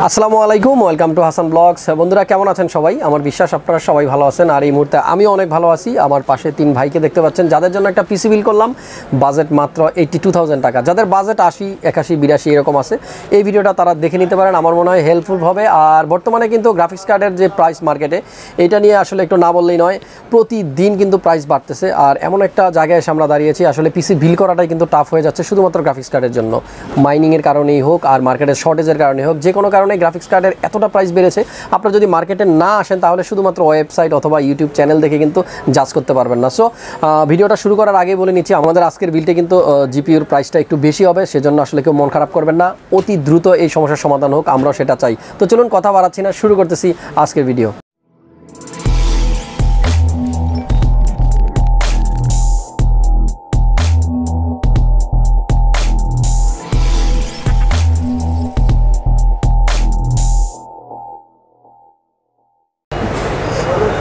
আসসালামু আলাইকুম, welcome to Hasan blogs. বন্ধুরা কেমন আছেন সবাই? আমার বিশ্বাস আপনারা সবাই ভালো আছেন, আর এই মুহূর্তে আমিও অনেক ভালো আছি। আমার পাশে তিন ভাইকে দেখতে পাচ্ছেন, যাদের জন্য একটা পিসি বিল করলাম। বাজেট মাত্র 82,000 টাকা। যাদের বাজেট 80, 81, 82 এরকম আছে, এই ভিডিওটা তারা দেখে নিতে পারেন। আমার মনে হয় হেল্পফুল হবে। আর বর্তমানে কিন্তু গ্রাফিক্স কার্ডের যে প্রাইস মার্কেটে, এটা নিয়ে আসলে একটু না বললেই নয়। প্রতিদিন কিন্তু প্রাইস বাড়তেছে, আর এমন একটা জায়গায় এসে আমরা দাঁড়িয়েছি, আসলে পিসি বিল করাটাই কিন্তু টাফ হয়ে যাচ্ছে, শুধুমাত্র গ্রাফিক্স কার্ডের জন্য। মাইনিংয়ের কারণেই হোক আর মার্কেটের শর্টেজের কারণে হোক, যে কোনো কারণে গ্রাফিক্স কার্ডের এতটা প্রাইস বেড়েছে। আপনারা যদি মার্কেটে না আসেন, তাহলে শুধুমাত্র ওয়েবসাইট অথবা ইউটিউব চ্যানেল দেখে কিন্তু জাজ করতে পারবেন না। সো ভিডিওটা শুরু করার আগে বলে নিচ্ছি, আমাদের আজকের বিলটা কিন্তু জিপিইউর প্রাইসটা একটু বেশি হবে, সেজন্য আসলে কেউ মন খারাপ করবেন না। অতি দ্রুত এই সমস্যার সমাধান হোক, আমরাও সেটা চাই। তো চলুন কথা বাড়াচ্ছি না, শুরু করতেছি আজকের ভিডিও।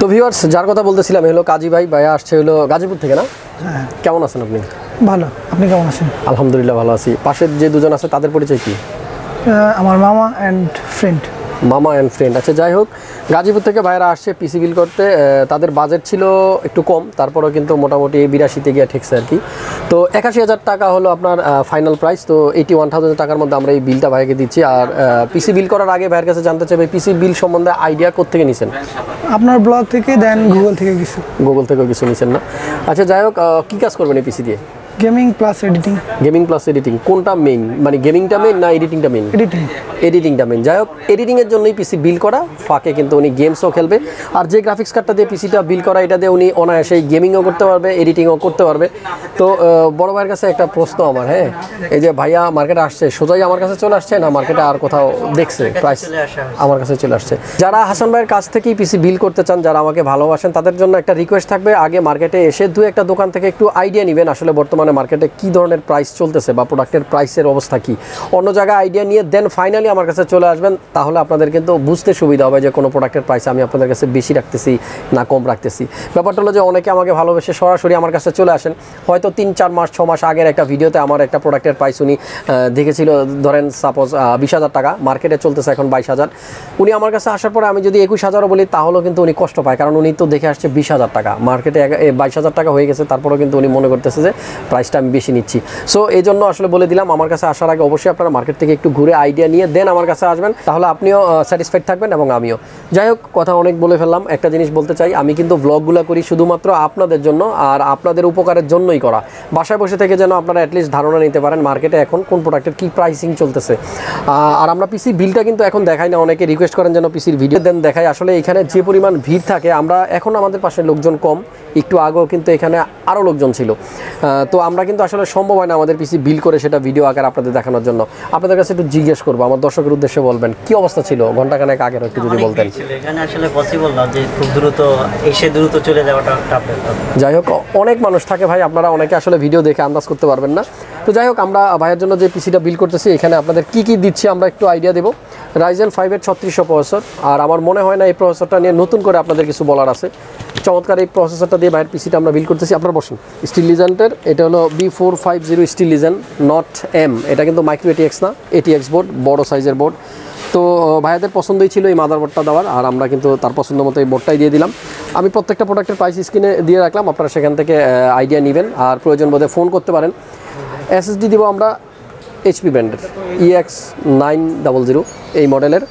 তো ভিউয়ার্স, যার কথা বলতেছিলাম হলো কাজী ভাই। ভাইয়া আসছে হলো গাজীপুর থেকে, না? হ্যাঁ। কেমন আছেন আপনি? ভালো, আপনি কেমন আছেন? আলহামদুলিল্লাহ ভালো আছি। পাশের যে দুজন আছে তাদের পরিচয় কি? আমার মামা অ্যান্ড ফ্রেন্ড। মামা অ্যান্ড ফ্রেন্ড। আচ্ছা, যাই হোক, গাজীপুর থেকে ভাইরা আসছে পিসি বিল করতে। তাদের বাজেট ছিল একটু কম, তারপরেও কিন্তু মোটামুটি 82-তে গিয়ে ঠেকছে আর কি। তো 81,000 টাকা হলো আপনার ফাইনাল প্রাইস। তো 81,000 টাকার মধ্যে আমরা এই বিলটা ভাইকে দিচ্ছি। আর পিসি বিল করার আগে ভাইয়ের কাছে জানতে চাই, পিসি বিল সম্বন্ধে আইডিয়া কোত্থেকে নিছেন? আপনার ব্লগ থেকে, দেন গুগল থেকে কিছু। গুগল থেকেও কিছু নিছেন না? আচ্ছা, যাই হোক, কী কাজ করবেন এই পিসি দিয়ে? Gaming plus editing. Gaming plus editing, কোনটা মেইন? মানে গেমিংটা মেইন না এডিটিংটা মেইন? এডিটিংটা মেইন। যাই হোক, এডিটিংয়ের জন্যই পিসি বিল করা, ফাঁকে কিন্তু উনি গেমসও খেলবে। আর যে গ্রাফিক্স কার্ডটা দিয়ে পিসিটা বিল করা, এটা দিয়ে উনি অনায়াসেই গেমিংও করতে পারবে, এডিটিংও করতে পারবে। তো বড় ভাইয়ের কাছে একটা প্রশ্ন আমার, হ্যাঁ, এই যে ভাইয়া মার্কেটে আসছে, সোজাই আমার কাছে চলে আসছে না মার্কেটে আর কোথাও দেখছে প্রাইস? আমার কাছে চলে আসছে। যারা হাসান ভাইয়ের কাছ থেকেই পিসি বিল করতে চান, যারা আমাকে ভালোবাসেন, তাদের জন্য একটা রিকোয়েস্ট থাকবে, আগে মার্কেটে এসে দু একটা দোকান থেকে একটু আইডিয়া নেবেন, আসলে বর্তমানে মার্কেটে কী ধরনের প্রাইস চলতেছে বা প্রোডাক্টের প্রাইসের অবস্থা কী। অন্য জায়গায় আইডিয়া নিয়ে দেন ফাইনালি আমার কাছে চলে আসবেন, তাহলে আপনাদের কিন্তু বুঝতে সুবিধা হবে যে কোনো প্রোডাক্টের প্রাইস আমি আপনাদের কাছে বেশি রাখতেছি না কম রাখতেছি। ব্যাপারটা হলো যে অনেকে আমাকে ভালোবেসে সরাসরি আমার কাছে চলে আসেন, হয়তো 3-4 মাস 6 মাস আগের একটা ভিডিওতে আমার একটা প্রোডাক্টের প্রাইস উনি দেখেছিল, ধরেন সাপোজ 20,000 টাকা, মার্কেটে চলতেছে এখন 22,000। উনি আমার কাছে আসার পরে আমি যদি 21,000ও বলি, তাহলেও কিন্তু উনি কষ্ট পায়, কারণ উনি তো দেখে আসছে 20,000 টাকা, মার্কেটে 22,000 টাকা হয়ে গেছে, তারপরেও কিন্তু উনি মনে করতেছে যে প্রাইসটা আমি বেশি নিচ্ছি। সো এই জন্য আসলে বলে দিলাম, আমার কাছে আসার আগে অবশ্যই আপনারা মার্কেট থেকে একটু ঘুরে আইডিয়া নিয়ে দেন আমার কাছে আসবেন, তাহলে আপনিও স্যাটিসফাইড থাকবেন এবং আমিও। যাই হোক, কথা অনেক বলে ফেললাম। একটা জিনিস বলতে চাই, আমি কিন্তু ব্লগগুলো করি শুধুমাত্র আপনাদের জন্য আর আপনাদের উপকারের জন্যই করা। বাসায় বসে থেকে যেন আপনারা অ্যাটলিস্ট ধারণা নিতে পারেন মার্কেটে এখন কোন প্রোডাক্টের কী প্রাইসিং চলতেছে। আর আমরা পিসি বিলটা কিন্তু এখন দেখাই না, অনেকে রিকোয়েস্ট করেন যেন পিসির ভিডিও দেন দেখাই। আসলে এখানে যে পরিমাণ ভিড় থাকে, আমরা এখন আমাদের পাশে লোকজন কম, একটু আগেও কিন্তু এখানে আরও লোকজন ছিল। তো আমরা কিন্তু আসলে সম্ভব হয় না আমাদের পিসি বিল করে সেটা ভিডিও আকারে আপনাদের দেখানোর জন্য। আপনাদের কাছে একটু জিজ্ঞেস করবো, আমার দর্শকের উদ্দেশ্যে বলবেন কি অবস্থা ছিল ঘন্টাখানেক আগের, একটু যদি বলতেন। এখানে আসলে পসিবল না যে খুব দ্রুত এসে দ্রুত চলে যাওয়াটা টাফ। যাই হোক, অনেক মানুষ থাকে ভাই, আপনারা অনেকে আসলে ভিডিও দেখে আন্দাজ করতে পারবেন না। তো যাই হোক, আমরা ভাইয়ের জন্য যে পিসিটা বিল করতেছি, এখানে আপনাদের কী কী দিচ্ছি আমরা একটু আইডিয়া দেবো। Ryzen 5-এর 3600 প্রসেসর, আর আমার মনে হয় না এই প্রসেসরটা নিয়ে নতুন করে আপনাদের কিছু বলার আছে। চমৎকার এই প্রসেসরটা দিয়ে ভাইয়ের পিসিটা আমরা বিল করতেছি। আপনারা বসুন। স্টিল লিজেন্ডের, এটা হলো B450 still legend, not M. এটা কিন্তু মাইক্রো ATX না, ATX বোর্ড, বড় সাইজের বোর্ড। তো ভাইয়াদের পছন্দই ছিল এই মাদারবোর্ডটা দেওয়ার, আর আমরা কিন্তু তার পছন্দ মতো এই বোর্ডটাই দিয়ে দিলাম। আমি প্রত্যেকটা প্রোডাক্টের প্রাইস স্ক্রিনে দিয়ে রাখলাম, আপনারা সেখান থেকে আইডিয়া নেবেন, আর প্রয়োজন বোধে ফোন করতে পারেন। SSD দিব আমরা HP ব্র্যান্ডের EX900 এই মডেলের।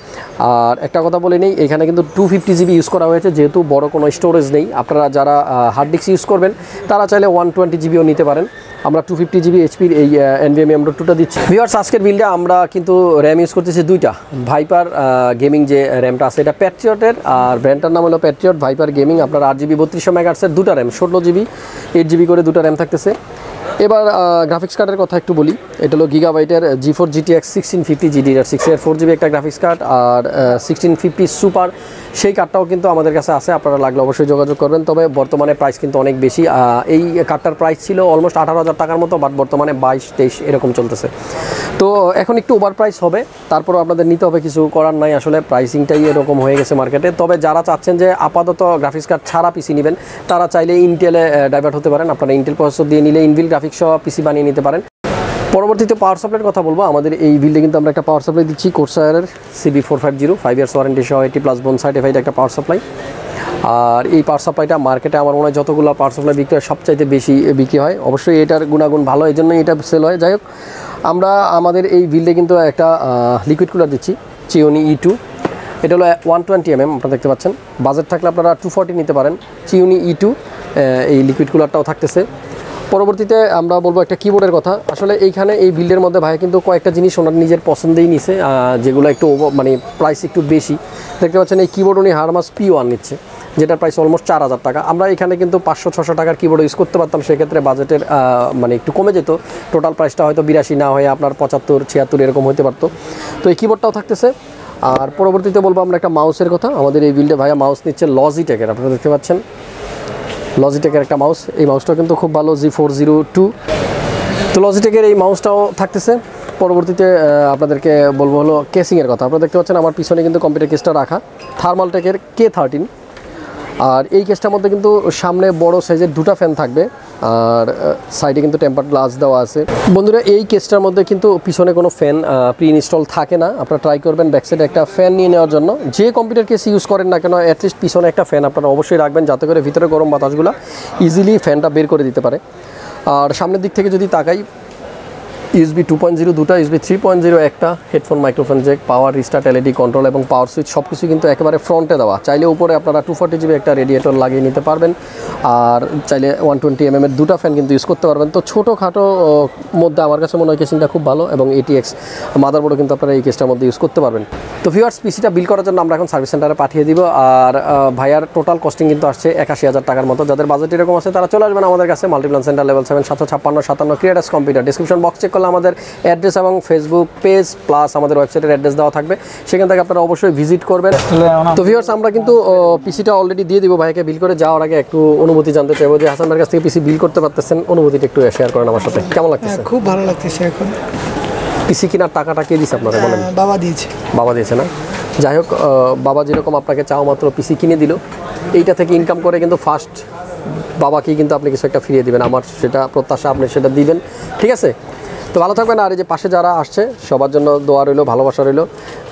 আর একটা কথা বলে নেই, এখানে কিন্তু 250 GB ইউজ করা হয়েছে, যেহেতু বড় কোনো স্টোরেজ নেই। আপনারা যারা হার্ড ডিস্ক ইউজ করবেন, তারা চাইলে 120 GBও নিতে পারেন। আমরা 250GB এইচপির এই NVMe M.2টা দিচ্ছি। ভিউয়ার্স আজকের বিলটা আমরা কিন্তু র্যাম ইউজ করতেছি দুইটা, ভাইপার গেমিং যে র্যামটা আছে এটা প্যাট্রিয়টের, আর ব্র্যান্ডটার নাম হলো প্যাট্রিয়ট ভাইপার গেমিং। আপনার 8GB 3200 MHz দুটা র্যাম, 16GB 8GB করে দুটা র্যাম থাকতেছে। এবার গ্রাফিক্স কার্ডের কথা একটু বলি, এটা হলো গিগাবাইটের G4 GTX 1650 GDDR6 এর 4GB একটা গ্রাফিক্স কার্ড, আর 1650 সুপার সেই কার্ডটাও কিন্তু আমাদের কাছে আছে, আপনারা লাগলে অবশ্যই যোগাযোগ করবেন। তবে বর্তমানে প্রাইস কিন্তু অনেক বেশি, এই কার্ডটার প্রাইস ছিল অলমোস্ট 18,000 টাকার মতো, বাট বর্তমানে 22-23 এরকম চলতেছে। তো এখন একটু ওভার প্রাইস হবে, তারপরও আপনাদের নিতে হবে, কিছু করার নাই, আসলে প্রাইসিংটাই এরকম হয়ে গেছে মার্কেটে। তবে যারা চাচ্ছেন যে আপাতত গ্রাফিক্স কার্ড ছাড়া পিসি নেবেন, তারা চাইলে ইন্টেলে ডাইভার্ট হতে পারেন। আপনারা ইন্টেল প্রসেসর দিয়ে নিলে ইনবিল্ট গ্রাফিক্স সহ পিসি বানিয়ে নিতে পারেন। পরবর্তীতে পাওয়ার সাপ্লাইয়ের কথা বলবো। আমাদের এই বিল্ডে কিন্তু আমরা একটা পাওয়ার সাপ্লাই দিচ্ছি কোর্সায়ারের CB450, 5 ইয়ার্স ওয়ারেন্টি সহ 80+ বোন সার্টিফাইড একটা পাওয়ার সাপ্লাই। আর এই পাওয়ার সাপ্লাইটা মার্কেটে আমার মনে হয় যতগুলো পাওয়ার সাপ্লাই বিক্রি হয় সবচাইতে বেশি বিক্রি হয়। অবশ্যই এটার গুণাগুণ ভালো, এই জন্যই এটা সেল হয়। যাই হোক, আমরা আমাদের এই বিল্ডে কিন্তু একটা লিকুইড কুলার দিচ্ছি চিওনি E2। এটা হলো 120mm, আপনারা দেখতে পাচ্ছেন। বাজেট থাকলে আপনারা 240 নিতে পারেন। চিওনি E2 এই লিকুইড কুলারটাও থাকতেছে। পরবর্তীতে আমরা বলবো একটা কিবোর্ডের কথা। আসলে এইখানে এই বিল্ডের মধ্যে ভাই কিন্তু কয়েকটা জিনিস ওনার নিজের পছন্দেই নিছে, যেগুলো একটু মানে প্রাইস একটু বেশি। দেখতে পাচ্ছেন এই কিবোর্ড উনি হারমাস P1 নিচ্ছে, যেটার প্রাইস অলমোস্ট 4000 টাকা। আমরা এখানে কিন্তু 500-600 টাকার কিবোর্ড ইউজ করতে পারতাম, সেক্ষেত্রে বাজেটের মানে একটু কমে যেত। টোটাল প্রাইসটা হয়তো 82 না হয়ে আপনার 75-76 এরকম হতে পারতো। তো এই কিবোর্ডটাও থাকতেছে। আর পরবর্তীতে বলবো আমরা একটা মাউসের কথা। আমাদের এই বিল্ডে ভাইয়া মাউস নিচ্ছে লজিটেকের, আপনারা দেখতে পাচ্ছেন লজিটেকের একটা মাউস। এই মাউসটাও কিন্তু খুব ভালো, G402। তো লজিটেকের এই মাউসটাও থাকতেছে। পরবর্তীতে আপনাদেরকে বলবো হলো কেসিংয়ের কথা। আপনারা দেখতে পাচ্ছেন আমার পিছনে কিন্তু কম্পিউটার কেসটা রাখা, থার্মালটেকের K13। আর এই কেসটার মধ্যে কিন্তু সামনে বড় সাইজের দুটা ফ্যান থাকবে, আর সাইডে কিন্তু টেম্পার গ্লাস দেওয়া আছে। বন্ধুরা এই কেসটার মধ্যে কিন্তু পিছনে কোনো ফ্যান প্রি ইনস্টল থাকে না। আপনারা ট্রাই করবেন ব্যাক সাইডে একটা ফ্যান নিয়ে নেওয়ার জন্য। যে কম্পিউটার কেস ইউজ করেন না কেন, অ্যাটলিস্ট পিছনে একটা ফ্যান আপনারা অবশ্যই রাখবেন, যাতে করে ভিতরে গরম বাতাসগুলো ইজিলি ফ্যানটা বের করে দিতে পারে। আর সামনের দিক থেকে যদি তাকাই, USB 2.0 দুটা, USB 3.0 একটা, হেডফোন মাইক্রোফোন জ্যাক, পাওয়ার রিস্টার্ট, LED কন্ট্রোল এবং পাওয়ার সুইচ সব কিছু কিন্তু একেবারে ফ্রন্টে দেওয়া। চাইলে উপরে আপনারা 240GB একটা রেডিয়েটর লাগিয়ে নিতে পারবেন, আর চাইলে 120mm এর দুটা ফ্যান কিন্তু ইউজ করতে পারবেন। তো ছোটোখাটো মধ্যে আমার কাছে মনে হয় কেসিংটা খুব ভালো, এবং ATX মাদারবোর্ডও কিন্তু আপনারা এই কেসটার মধ্যে ইউজ করতে পারবেন। তো ভিউয়ার্স পিসিটা বিল করার জন্য আমরা এখন সার্ভিস সেন্টারে পাঠিয়ে দিব। আর ভাইয়ার টোটাল কস্টিং কিন্তু আসছে 81,000 টাকার মতো। যাদের বাজেট এরকম আছে তারা চলে আসবেন আমাদের কাছে, Multiplan Centre level 7, 756-57 Creatus computer. Description box check করলে আমাদের অ্যাড্রেস এবং ফেসবুক পেজ প্লাস আমাদের ওয়েবসাইটের অ্যাড্রেস দেওয়া থাকবে, সেখান থেকে আপনারা অবশ্যই ভিজিট করবেন। তো ভিউয়ার্স আমরা কিন্তু পিসিটা অলরেডি দিয়ে দিব ভাইকে। বিল করে যাওয়ার আগে একটু অনুভূতি জানতে চাইবো যে হাসান ভাইয়ের কাছ থেকে পিসি বিল করতে পারতেছেন, অনুভূতিটা একটু শেয়ার করেন আমার সাথে। কেমন লাগতেছে? খুব ভালো লাগতেছে। এখন পিসি কেনার টাকাটা কে দিয়েছে আপনারা বলেন? বাবা দিয়েছে। বাবা দিয়েছে না? যাই হোক, বাবা যেরকম আপনাকে চাও মাত্র পিসি কিনে দিল, এইটা থেকে ইনকাম করে কিন্তু ফার্স্ট বাবাকেই কিন্তু আপনি কিছু একটা ফিরিয়ে দিবেন। আমার সেটা প্রত্যাশা, আপনি সেটা দিবেন, ঠিক আছে? তো ভালো থাকবেন। আর এই যে পাশে যারা আসছে সবার জন্য দোয়া রইলো, ভালোবাসা রইলো।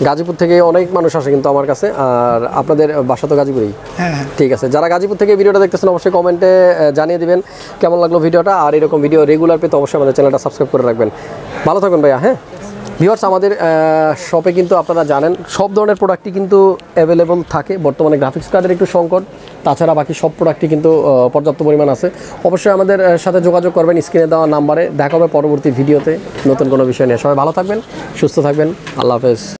গাজীপুর থেকে অনেক মানুষ আসে কিন্তু আমার কাছে, আর আপনাদের বাসা তো গাজীপুরেই? হ্যাঁ। ঠিক আছে, যারা গাজীপুর থেকে ভিডিওটা দেখতেছেন অবশ্যই কমেন্টে জানিয়ে দিবেন কেমন লাগলো ভিডিওটা। আর এরকম ভিডিও রেগুলার পেতে অবশ্যই আমাদের চ্যানেলটা সাবস্ক্রাইব করে রাখবেন। ভালো থাকবেন ভাইয়া। হ্যাঁ ভিউয়ার্স, আমাদের শপে কিন্তু আপনারা জানেন সব ধরনের প্রোডাক্টই কিন্তু অ্যাভেলেবল থাকে। বর্তমানে গ্রাফিক্স কার্ডের একটু সংকট, তাছাড়া বাকি সব প্রোডাক্টই কিন্তু পর্যাপ্ত পরিমাণ আছে। অবশ্যই আমাদের সাথে যোগাযোগ করবেন স্ক্রিনে দেওয়া নাম্বারে। দেখা হবে পরবর্তী ভিডিওতে নতুন কোনো বিষয় নিয়ে। সবাই ভালো থাকবেন, সুস্থ থাকবেন। আল্লাহ হাফেজ।